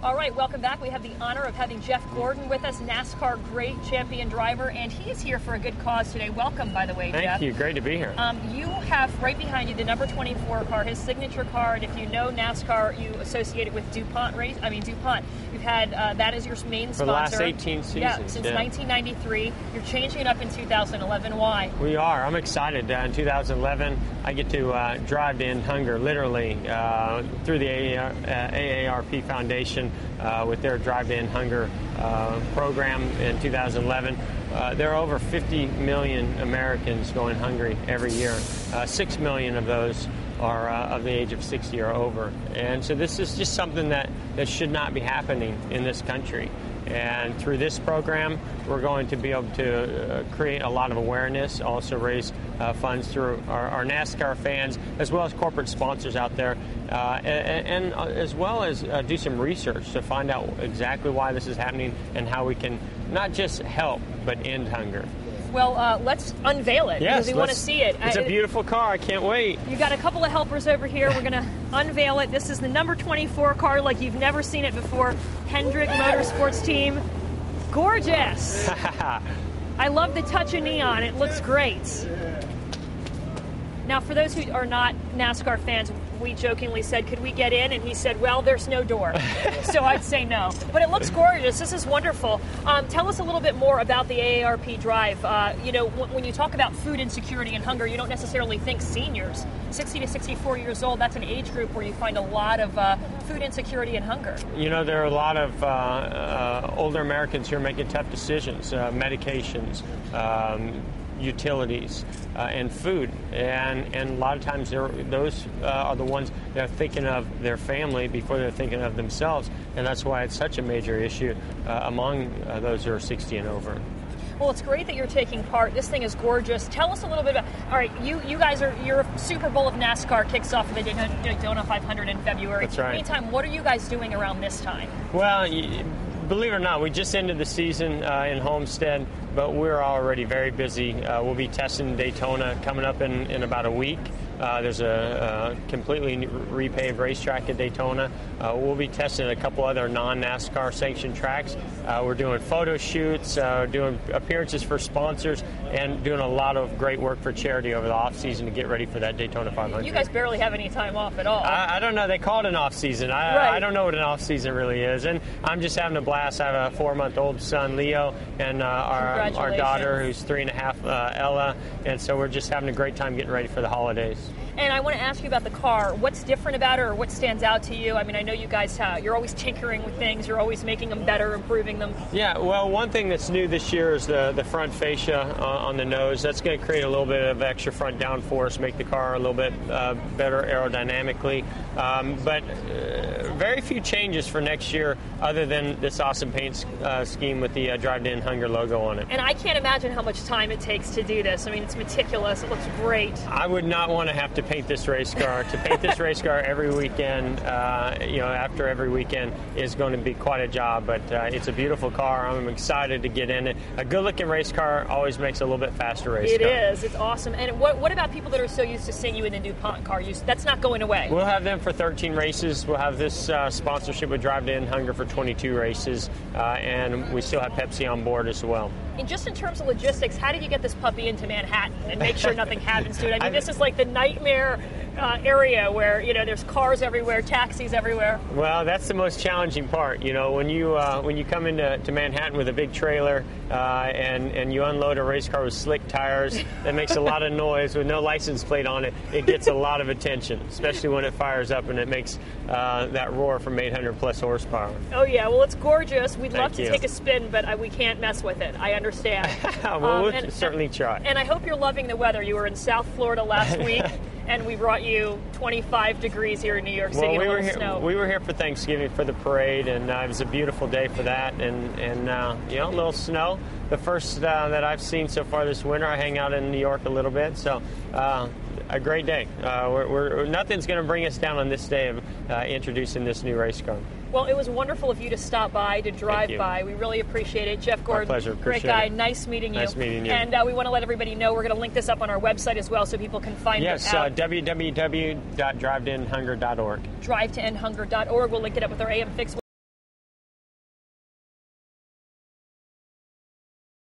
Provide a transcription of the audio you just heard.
All right, welcome back. We have the honor of having Jeff Gordon with us, NASCAR great champion driver, and he is here for a good cause today. Welcome, by the way, Jeff. Thank you. Great to be here. You have right behind you the number 24 car, his signature car, and if you know NASCAR, you associate it with DuPont. You've had that as your main sponsor. For the last 18 seasons. Yeah, since 1993. You're changing it up in 2011. Why? We are. I'm excited. In 2011, I get to drive to end hunger, literally, through the AARP Foundation with their Drive to End Hunger program in 2011. There are over 50 million Americans going hungry every year. 6 million of those are of the age of 60 or over. And so this is just something that should not be happening in this country. And through this program, we're going to be able to create a lot of awareness, also raise funds through our NASCAR fans, as well as corporate sponsors out there, and as well as do some research to find out exactly why this is happening and how we can not just help, but end hunger. Well, let's unveil it, because we want to see it. It's a beautiful car. I can't wait. You got a couple of helpers over here. We're going to unveil it. This is the number 24 car like you've never seen it before. Hendrick Motorsports Team. Gorgeous. I love the touch of neon. It looks great. Now, for those who are not NASCAR fans, we jokingly said, could we get in? And he said, well, there's no door. So I'd say no. But it looks gorgeous. This is wonderful. Tell us a little bit more about the AARP Drive. When you talk about food insecurity and hunger, you don't necessarily think seniors. 60 to 64 years old, that's an age group where you find a lot of food insecurity and hunger. You know, there are a lot of older Americans who are making tough decisions, medications, utilities, and food, and a lot of times those are the ones that are thinking of their family before they're thinking of themselves, and that's why it's such a major issue among those who are 60 and over. Well, it's great that you're taking part. This thing is gorgeous. Tell us a little bit about. All right, you guys your Super Bowl of NASCAR kicks off with the Daytona 500 in February. That's right. Meantime, what are you guys doing around this time? Well, believe it or not, we just ended the season in Homestead, but we're already very busy. We'll be testing Daytona coming up in about a week. There's a completely repaved racetrack at Daytona. We'll be testing a couple other non-NASCAR sanctioned tracks. We're doing photo shoots, doing appearances for sponsors, and doing a lot of great work for charity over the off-season to get ready for that Daytona 500. You guys barely have any time off at all. I don't know. They call it an off-season. I don't know what an off-season really is. And I'm just having a blast. I have a 4-month-old son, Leo, and our daughter, who's 3.5, Ella. And so we're just having a great time getting ready for the holidays. And I want to ask you about the car. What's different about it, or what stands out to you? I mean, I know you guys you're always tinkering with things. You're always making them better, improving them. Yeah, well, one thing that's new this year is the front fascia on the nose. That's going to create a little bit of extra front downforce, make the car a little bit better aerodynamically. But very few changes for next year other than this awesome paint scheme with the Drive to End Hunger logo on it. And I can't imagine how much time it takes to do this. I mean, it's meticulous. It looks great. I would not want to have to paint this race car. To paint this race car every weekend, after every weekend, is going to be quite a job. But it's a beautiful car. I'm excited to get in it. A good-looking race car always makes a little bit faster race car. It is. It's awesome. And what about people that are so used to seeing you in the DuPont car? That's not going away. We'll have them for 13 races. We'll have this sponsorship with Drive to End Hunger for 22 races. And we still have Pepsi on board as well. And just in terms of logistics, how did you get this puppy into Manhattan and make sure nothing happens to it? I mean, this is like the nightmare area where, there's cars everywhere, taxis everywhere. Well, that's the most challenging part. When you come into Manhattan with a big trailer and you unload a race car with slick tires that makes a lot of noise with no license plate on it, it gets a lot of attention, especially when it fires up and it makes that roar from 800 plus horsepower. Oh yeah, well, it's gorgeous. We'd love to take a spin, but we can't mess with it. I understand. Well, we'll certainly try. And I hope you're loving the weather. You were in South Florida last week. And we brought you 25 degrees here in New York City. Well, we were here for Thanksgiving for the parade, and it was a beautiful day for that. And a little snow. The first that I've seen so far this winter. I hang out in New York a little bit, so a great day. Nothing's going to bring us down on this day of introducing this new race car. Well, it was wonderful of you to stop by, to drive by. We really appreciate it. Jeff Gordon, my pleasure. Great guy. Nice meeting you. Nice meeting you. And we want to let everybody know we're going to link this up on our website as well so people can find it out. Yes, www.drivetoendhunger.org. Drivetoendhunger.org. We'll link it up with our AM Fix